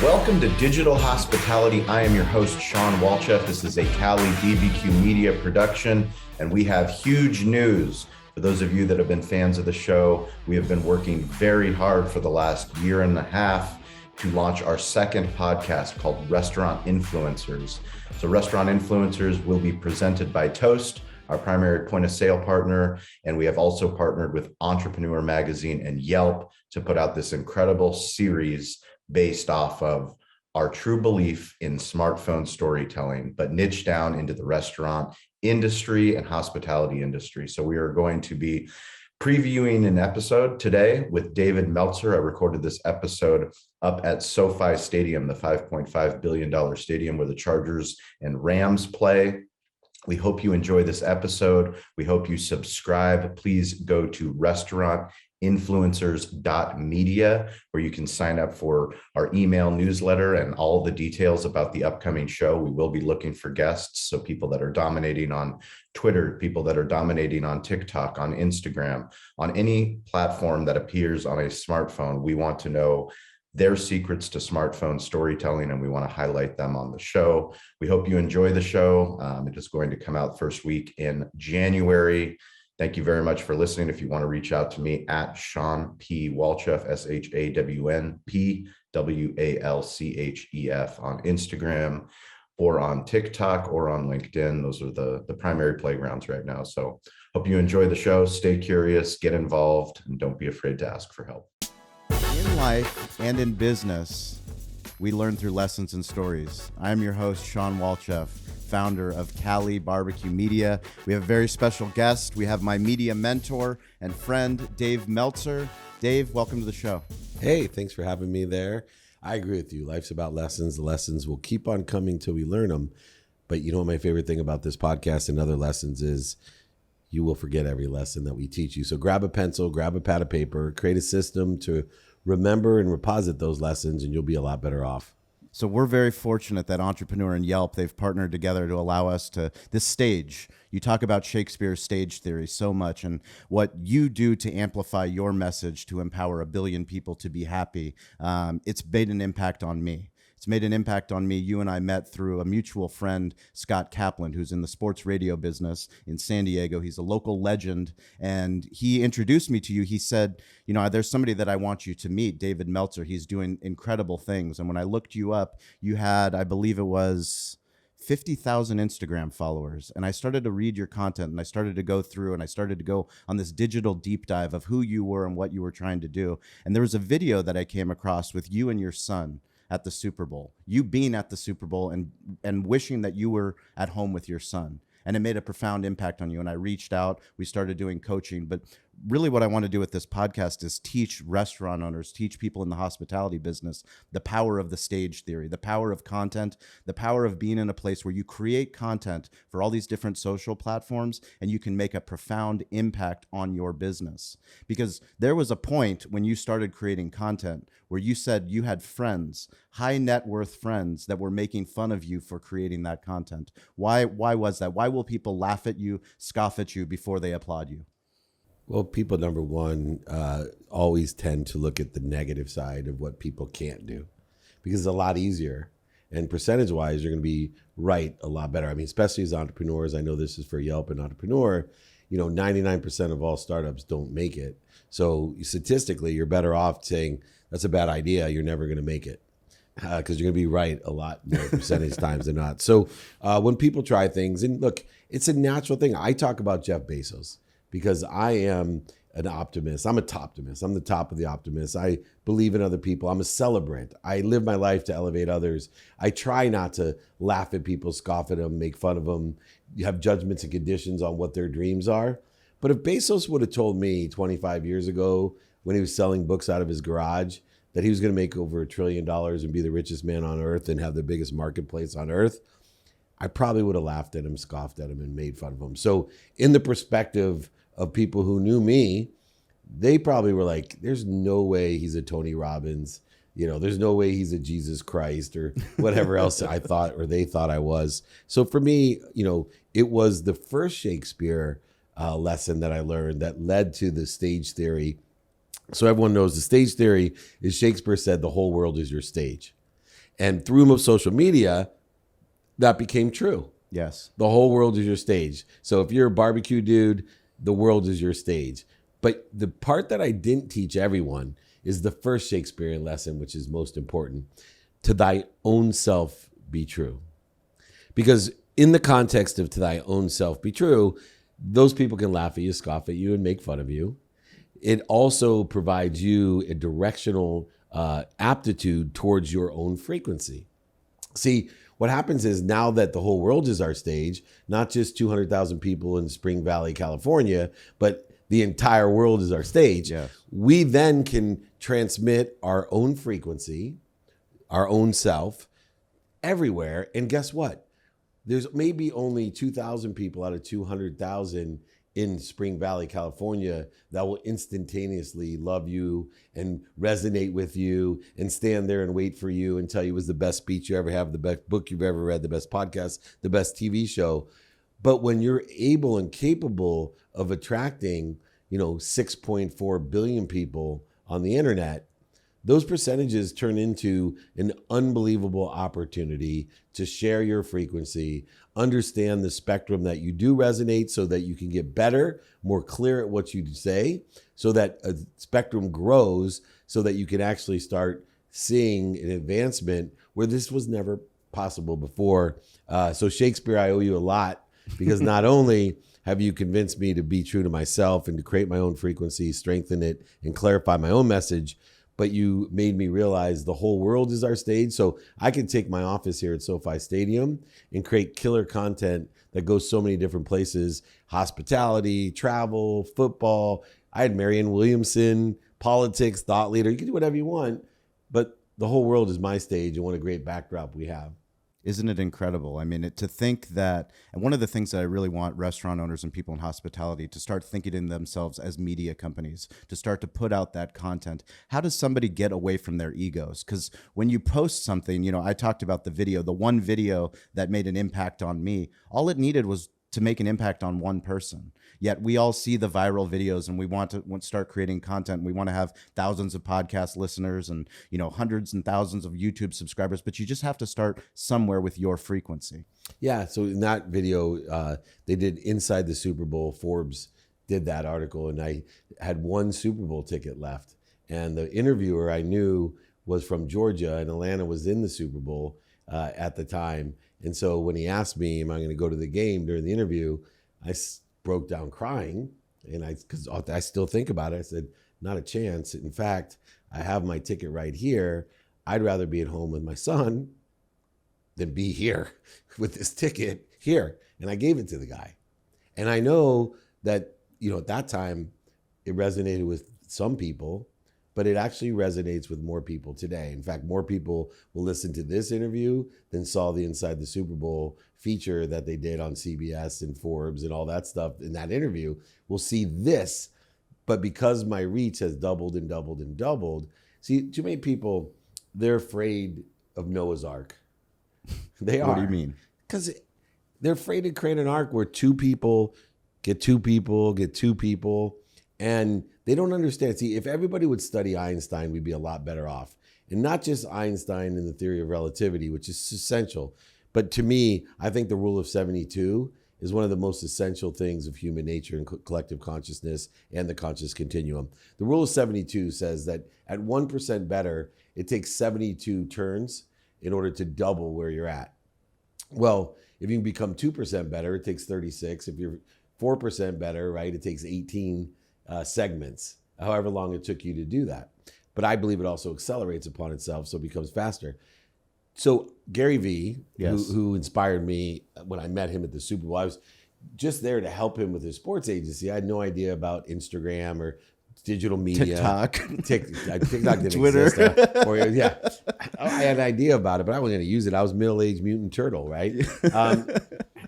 Welcome to Digital Hospitality. I am your host, Sean Walchef. This is a Cali BBQ Media production, and we have huge news. For those of you that have been fans of the show, we have been working very hard for the last year and a half to launch our second podcast called Restaurant Influencers. So Restaurant Influencers will be presented by Toast, our primary point of sale partner, and we have also partnered with Entrepreneur Magazine and Yelp to put out this incredible series based off of our true belief in smartphone storytelling, but niche down into the restaurant industry and hospitality industry. So we are going to be previewing an episode today with David Meltzer. I recorded this episode up at SoFi Stadium, the $5.5 billion stadium where the Chargers and Rams play. We hope you enjoy this episode. We hope you subscribe. Please go to restaurantinfluencers.media, where you can sign up for our email newsletter and all the details about the upcoming show. We will be looking for guests. So people that are dominating on Twitter, people that are dominating on TikTok, on Instagram, on any platform that appears on a smartphone, we want to know their secrets to smartphone storytelling, and we want to highlight them on the show. We hope you enjoy the show. It is going to come out first week in January. Thank you very much for listening. If you want to reach out to me at Sean P. Walchef, ShawnPWalchef on Instagram or on TikTok or on LinkedIn. Those are the primary playgrounds right now. So hope you enjoy the show. Stay curious, get involved, and don't be afraid to ask for help. In life and in business, we learn through lessons and stories. I'm your host, Sean Walchef, founder of Cali BBQ Media. We have a very special guest. We have my media mentor and friend, Dave Meltzer. Dave, welcome to the show. Hey, thanks for having me there. I agree with you. Life's about lessons. The lessons will keep on coming till we learn them. But you know what my favorite thing about this podcast and other lessons is? You will forget every lesson that we teach you. So grab a pencil, grab a pad of paper, create a system to remember and reposit those lessons, and you'll be a lot better off. So we're very fortunate that Entrepreneur and Yelp, they've partnered together to allow us to this stage. You talk about Shakespeare's stage theory so much, and what you do to amplify your message to empower 1 billion people to be happy. It's made an impact on me. It's made an impact on me. You and I met through a mutual friend, Scott Kaplan, who's in the sports radio business in San Diego. He's a local legend, and he introduced me to you. He said, you know, there's somebody that I want you to meet, David Meltzer. He's doing incredible things. And when I looked you up, you had, I believe it was 50,000 Instagram followers. And I started to read your content, and I started to go through, and I started to go on this digital deep dive of who you were and what you were trying to do. And there was a video that I came across with you and your son at the Super Bowl, you being at the Super Bowl and wishing that you were at home with your son. And it made a profound impact on you. And I reached out, we started doing coaching. But really what I want to do with this podcast is teach restaurant owners, teach people in the hospitality business, the power of the stage theory, the power of content, the power of being in a place where you create content for all these different social platforms and you can make a profound impact on your business. Because there was a point when you started creating content where you said you had friends, high net worth friends that were making fun of you for creating that content. Why was that? Why will people laugh at you, scoff at you before they applaud you? Well, people, number one, always tend to look at the negative side of what people can't do because it's a lot easier. And percentage-wise, you're going to be right a lot better. I mean, especially as entrepreneurs, I know this is for Yelp and Entrepreneur, 99% of all startups don't make it. So statistically, you're better off saying, that's a bad idea, you're never going to make it. Because you're going to be right a lot more percentage times than not. So when people try things, and look, it's a natural thing. I talk about Jeff Bezos because I am an optimist. I'm a top-imist. I'm the top of the optimists. I believe in other people. I'm a celebrant. I live my life to elevate others. I try not to laugh at people, scoff at them, make fun of them, have judgments and conditions on what their dreams are. But if Bezos would have told me 25 years ago when he was selling books out of his garage that he was going to make over $1 trillion and be the richest man on earth and have the biggest marketplace on earth, I probably would have laughed at him, scoffed at him, and made fun of him. So in the perspective of people who knew me, they probably were like, there's no way he's a Tony Robbins. There's no way he's a Jesus Christ or whatever else I thought or they thought I was. So for me, it was the first Shakespeare lesson that I learned that led to the stage theory. So everyone knows the stage theory is Shakespeare said the whole world is your stage. And through social media, that became true. Yes. The whole world is your stage. So if you're a barbecue dude, the world is your stage. But the part that I didn't teach everyone is the first Shakespearean lesson, which is most important. To thy own self be true. Because in the context of to thy own self be true, those people can laugh at you, scoff at you, and make fun of you. It also provides you a directional aptitude towards your own frequency. See, what happens is now that the whole world is our stage, not just 200,000 people in Spring Valley, California, but the entire world is our stage. Yes. We then can transmit our own frequency, our own self everywhere. And guess what? There's maybe only 2,000 people out of 200,000 in Spring Valley, California, that will instantaneously love you and resonate with you and stand there and wait for you and tell you it was the best speech you ever have, the best book you've ever read, the best podcast, the best TV show. But when you're able and capable of attracting, 6.4 billion people on the internet, those percentages turn into an unbelievable opportunity to share your frequency, understand the spectrum that you do resonate so that you can get better, more clear at what you say, so that a spectrum grows so that you can actually start seeing an advancement where this was never possible before. So Shakespeare, I owe you a lot, because not only have you convinced me to be true to myself and to create my own frequency, strengthen it, and clarify my own message, but you made me realize the whole world is our stage. So I can take my office here at SoFi Stadium and create killer content that goes so many different places: hospitality, travel, football. I had Marianne Williamson, politics, thought leader. You can do whatever you want, but the whole world is my stage, and what a great backdrop we have. Isn't it incredible? I mean, to think that, and one of the things that I really want restaurant owners and people in hospitality to start thinking in themselves as media companies, to start to put out that content. How does somebody get away from their egos? Because when you post something, I talked about the one video that made an impact on me, all it needed was to make an impact on one person. Yet we all see the viral videos and we want to start creating content. We want to have thousands of podcast listeners and, hundreds and thousands of YouTube subscribers, but you just have to start somewhere with your frequency. Yeah. So in that video, they did Inside the Super Bowl. Forbes did that article, and I had one Super Bowl ticket left. And the interviewer I knew was from Georgia, and Atlanta was in the Super Bowl at the time. And so when he asked me, am I going to go to the game during the interview, I broke down crying, and because I still think about it. I said, not a chance. In fact, I have my ticket right here. I'd rather be at home with my son than be here with this ticket here. And I gave it to the guy. And I know that, at that time, it resonated with some people, but it actually resonates with more people today. In fact, more people will listen to this interview than saw the Inside the Super Bowl feature that they did on CBS and Forbes and all that stuff. In that interview, will see this. But because my reach has doubled and doubled and doubled, see, too many people, they're afraid of Noah's Ark. They are. What do you mean? Because they're afraid to create an ark where two people get two people, and they don't understand. See, if everybody would study Einstein, we'd be a lot better off. And not just Einstein and the theory of relativity, which is essential. But to me, I think the rule of 72 is one of the most essential things of human nature and collective consciousness and the conscious continuum. The rule of 72 says that at 1% better, it takes 72 turns in order to double where you're at. Well, if you can become 2% better, it takes 36. If you're 4% better, right, it takes 18 segments, however long it took you to do that. But I believe it also accelerates upon itself, so it becomes faster. So Gary Vee, yes, who inspired me when I met him at the Super Bowl, I was just there to help him with his sports agency. I had no idea about Instagram or digital media. TikTok didn't Twitter. exist. Yeah, I had an idea about it, but I wasn't going to use it. I was middle-aged mutant turtle, right?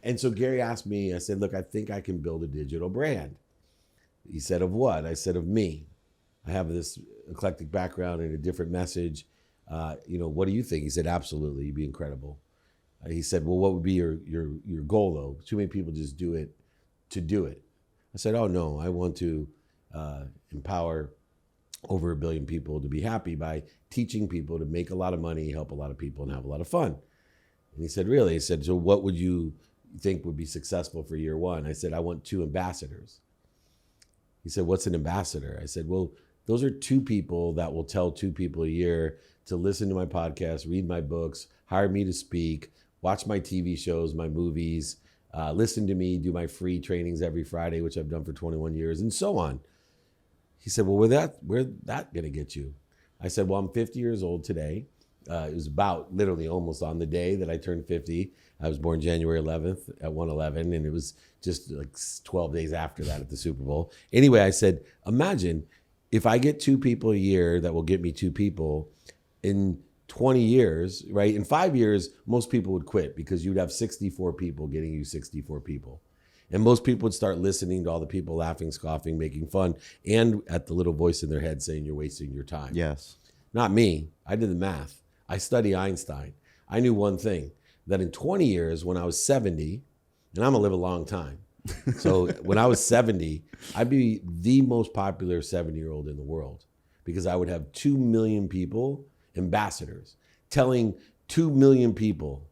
And so Gary asked me, I said, look, I think I can build a digital brand. He said, of what? I said, of me. I have this eclectic background and a different message. What do you think? He said, absolutely, you'd be incredible. He said, well, what would be your goal, though? Too many people just do it to do it. I said, oh, no, I want to empower over 1 billion people to be happy by teaching people to make a lot of money, help a lot of people, and have a lot of fun. And he said, really? He said, so what would you think would be successful for year one? I said, I want 2 ambassadors. He said, what's an ambassador? I said, well, those are 2 people that will tell 2 people a year to listen to my podcast, read my books, hire me to speak, watch my TV shows, my movies, listen to me, do my free trainings every Friday, which I've done for 21 years, and so on. He said, well, where's that going to get you? I said, well, I'm 50 years old today. It was about literally almost on the day that I turned 50. I was born January 11th at 111, and it was just like 12 days after that at the Super Bowl. Anyway, I said, imagine if I get 2 people a year that will get me 2 people in 20 years, right? In 5 years, most people would quit because you'd have 64 people getting you 64 people. And most people would start listening to all the people laughing, scoffing, making fun, and at the little voice in their head saying you're wasting your time. Yes. Not me. I did the math. I studied Einstein. I knew one thing, that in 20 years, when I was 70, and I'm gonna live a long time. So when I was 70, I'd be the most popular 70-year-old in the world because I would have 2 million people, ambassadors, telling 2 million people,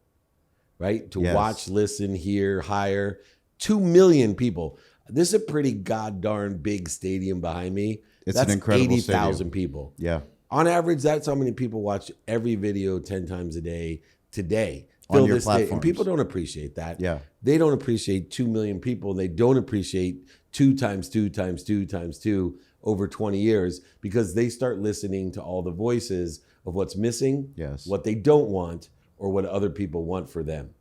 right, to watch, listen, hear, hire. 2 million people. This is a pretty god-darn big stadium behind me. It's That's an incredible 80,000 people. Yeah. On average, that's how many people watch every video 10 times a day today. On your this day. And platforms. people don't appreciate that. Yeah. They don't appreciate 2 million people. They don't appreciate 2 times 2 times 2 times 2 over 20 years because they start listening to all the voices of what's missing, what they don't want, or what other people want for them.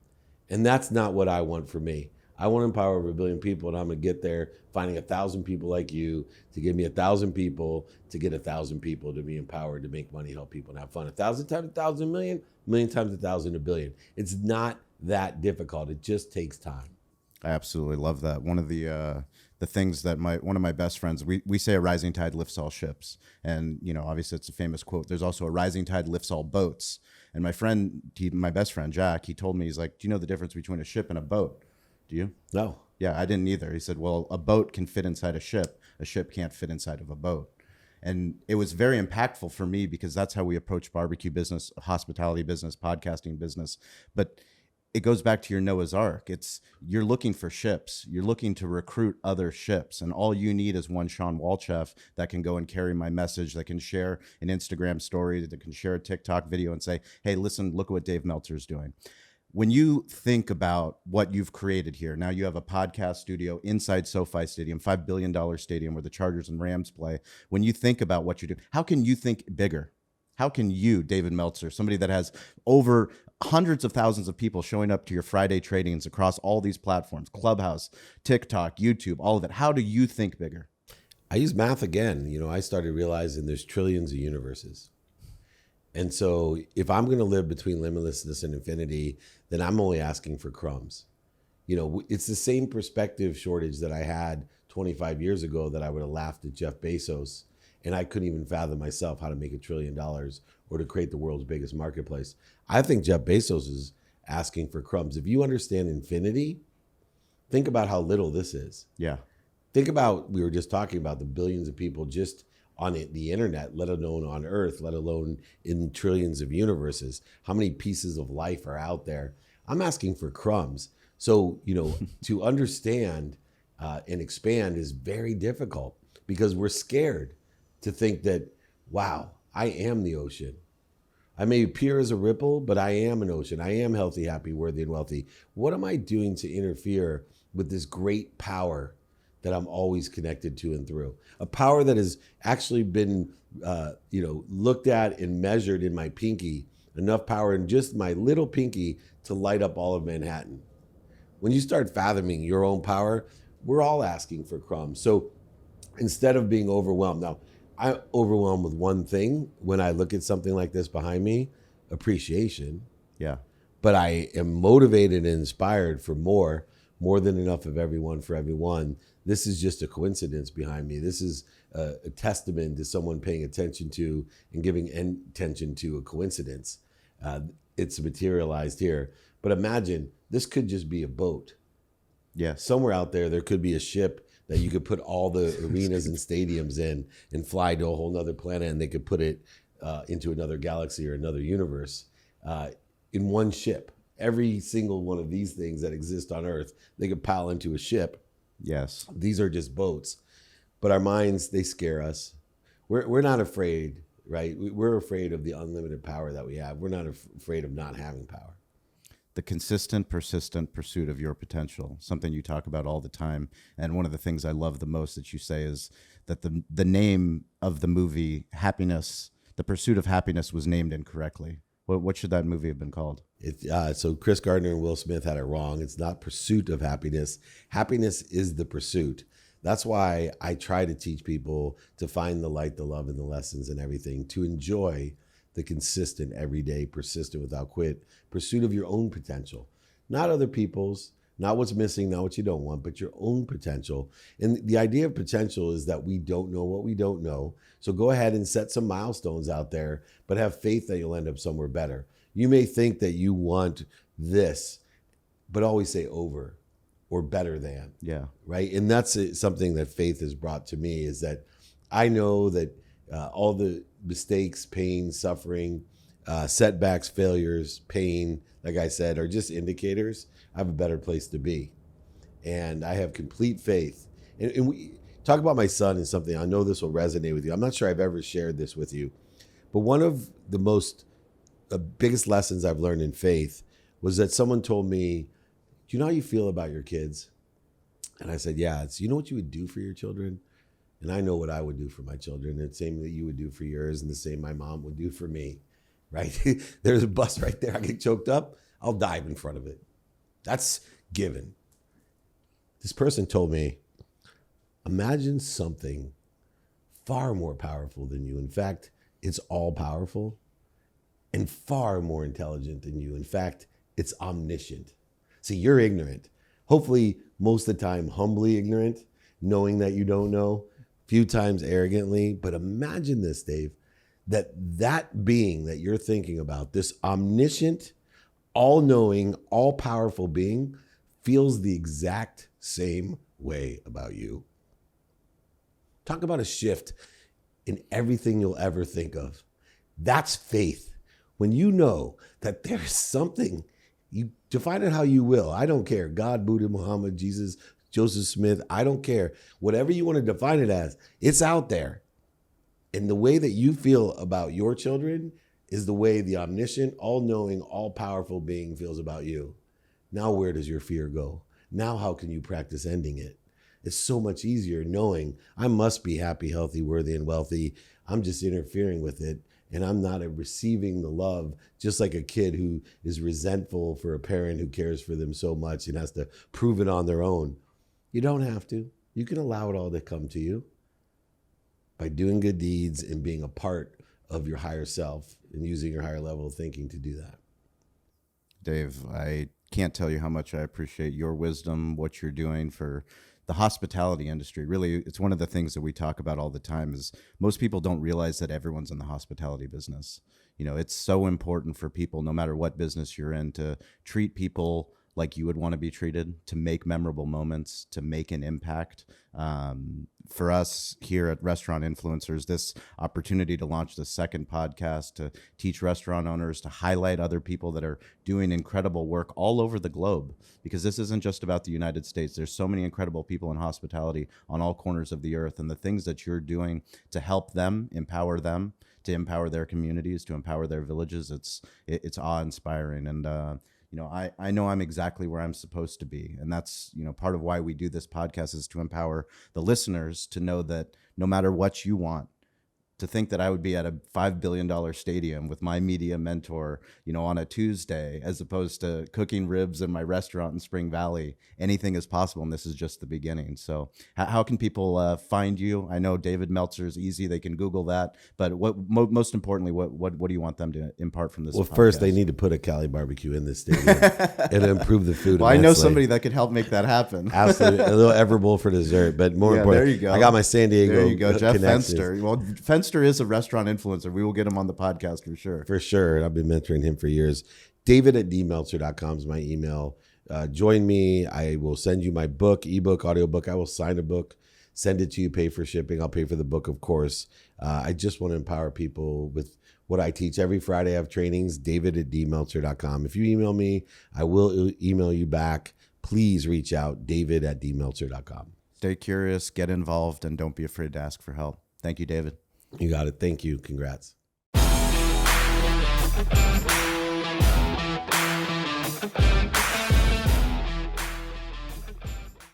And that's not what I want for me. I want to empower over 1 billion people, and I'm going to get there finding 1,000 people like you to give me 1,000 people to get 1,000 people to be empowered to make money, help people, and have fun. 1,000 times 1,000 million, million times 1,000 a billion. It's not that difficult. It just takes time. I absolutely love that. One of the things that one of my best friends, we say a rising tide lifts all ships, and obviously it's a famous quote. There's also a rising tide lifts all boats. And my best friend Jack, he told me, he's like, do you know the difference between a ship and a boat? Do you? No. Yeah, I didn't either. He said, well, a boat can fit inside a ship. A ship can't fit inside of a boat. And it was very impactful for me because that's how we approach barbecue business, hospitality business, podcasting business. But it goes back to your Noah's Ark. You're looking for ships. You're looking to recruit other ships. And all you need is one Sean Walchef that can go and carry my message, that can share an Instagram story, that can share a TikTok video and say, hey, listen, look at what Dave Meltzer's doing. When you think about what you've created here, now you have a podcast studio inside SoFi Stadium, $5 billion stadium where the Chargers and Rams play. When you think about what you do, how can you think bigger? How can you, David Meltzer, somebody that has over hundreds of thousands of people showing up to your Friday tradings across all these platforms, Clubhouse, TikTok, YouTube, all of it, how do you think bigger? I use math again. I started realizing there's trillions of universes. And so if I'm going to live between limitlessness and infinity, then I'm only asking for crumbs. It's the same perspective shortage that I had 25 years ago that I would have laughed at Jeff Bezos, and I couldn't even fathom myself how to make $1 trillion or to create the world's biggest marketplace. I think Jeff Bezos is asking for crumbs. If you understand infinity, think about how little this is. Yeah. Think about, we were just talking about the billions of people just on the internet, let alone on Earth, let alone in trillions of universes. How many pieces of life are out there? I'm asking for crumbs. So, to understand and expand is very difficult because we're scared to think that, wow, I am the ocean. I may appear as a ripple, but I am an ocean. I am healthy, happy, worthy, and wealthy. What am I doing to interfere with this great power that I'm always connected to and through? A power that has actually been, looked at and measured in my pinky, enough power in just my little pinky to light up all of Manhattan. When you start fathoming your own power, we're all asking for crumbs. So instead of being overwhelmed, now I'm overwhelmed with one thing when I look at something like this behind me, appreciation. Yeah. But I am motivated and inspired for more than enough of everyone for everyone. This is just a coincidence behind me. This is a testament to someone paying attention to and giving attention to a coincidence. It's materialized here. But imagine, this could just be a boat. Yes. Somewhere out there could be a ship that you could put all the arenas and stadiums in and fly to a whole nother planet, and they could put it into another galaxy or another universe in one ship. Every single one of these things that exist on Earth, they could pile into a ship. Yes. These are just boats. But our minds, they scare us. We're not afraid, right? We're afraid of the unlimited power that we have. We're not afraid of not having power. The consistent, persistent pursuit of your potential, something you talk about all the time. And one of the things I love the most that you say is that the name of the movie, Happiness, The Pursuit of Happiness, was named incorrectly. What should that movie have been called? So Chris Gardner and Will Smith had it wrong. It's not Pursuit of Happiness. Happiness is the pursuit. That's why I try to teach people to find the light, the love, and the lessons and everything, to enjoy the consistent, everyday, persistent, without quit pursuit of your own potential, not other people's, not what's missing, not what you don't want, but your own potential. And the idea of potential is that we don't know what we don't know. So go ahead and set some milestones out there, but have faith that you'll end up somewhere better. You may think that you want this, but always say over or better than. Yeah. Right. And that's something that faith has brought to me, is that I know that all the mistakes, pain, suffering, setbacks, failures, pain, like I said, are just indicators I have a better place to be. And I have complete faith. And we talk about my son is something, I know this will resonate with you. I'm not sure I've ever shared this with you, but one of the biggest lessons I've learned in faith was that someone told me, do you know how you feel about your kids? And I said, yeah. It's, you know what you would do for your children? And I know what I would do for my children. And the same that you would do for yours, and the same my mom would do for me, right? There's a bus right there. I get choked up, I'll dive in front of it. That's given. This person told me, imagine something far more powerful than you. In fact, it's all powerful and far more intelligent than you. In fact, it's omniscient. See, you're ignorant. Hopefully, most of the time, humbly ignorant, knowing that you don't know, few times arrogantly. But imagine this, Dave, that being that you're thinking about, this omniscient, all-knowing, all-powerful being, feels the exact same way about you. Talk about a shift in everything you'll ever think of. That's faith. When you know that there's something, you define it how you will. I don't care. God, Buddha, Muhammad, Jesus, Joseph Smith, I don't care. Whatever you want to define it as, it's out there. And the way that you feel about your children is the way the omniscient, all-knowing, all-powerful being feels about you. Now where does your fear go? Now how can you practice ending it? It's so much easier knowing I must be happy, healthy, worthy, and wealthy. I'm just interfering with it. And I'm not receiving the love, just like a kid who is resentful for a parent who cares for them so much and has to prove it on their own. You don't have to. You can allow it all to come to you by doing good deeds and being a part of your higher self and using your higher level of thinking to do that. Dave, I can't tell you how much I appreciate your wisdom, what you're doing for the hospitality industry. Really, it's one of the things that we talk about all the time is most people don't realize that everyone's in the hospitality business. You know, it's so important for people, no matter what business you're in, to treat people like you would want to be treated, to make memorable moments, to make an impact. For us here at Restaurant Influencers, this opportunity to launch the second podcast, to teach restaurant owners, to highlight other people that are doing incredible work all over the globe, because this isn't just about the United States. There's so many incredible people in hospitality on all corners of the earth, and the things that you're doing to help them, to empower their communities, to empower their villages, it's awe-inspiring. And you know, I know I'm exactly where I'm supposed to be. And that's, you know, part of why we do this podcast is to empower the listeners to know that no matter what you want, to think that I would be at a $5 billion stadium with my media mentor, you know, on a Tuesday, as opposed to cooking ribs in my restaurant in Spring Valley. Anything is possible, and this is just the beginning. So how can people find you? I know David Meltzer is easy. They can Google that. But most importantly, what do you want them to impart from this podcast? First, they need to put a Cali BBQ in this stadium and improve the food. Well, I know somebody that could help make that happen. Absolutely. A little Everbowl for dessert. But more important, there you go. I got my San Diego. There you go, Jeff Fenster. Well, Fenster is a restaurant influencer. We will get him on the podcast for sure. For sure. I've been mentoring him for years. David@dmeltzer.com is my email. join me. I will send you my book, ebook, audiobook. I will sign a book, send it to you, pay for shipping. I'll pay for the book, of course. I just want to empower people with what I teach. Every Friday I have trainings, david@dmeltzer.com. If you email me, I will email you back. Please reach out, david@dmeltzer.com. Stay curious, get involved, and don't be afraid to ask for help. Thank you, David. You got it. Thank you. Congrats.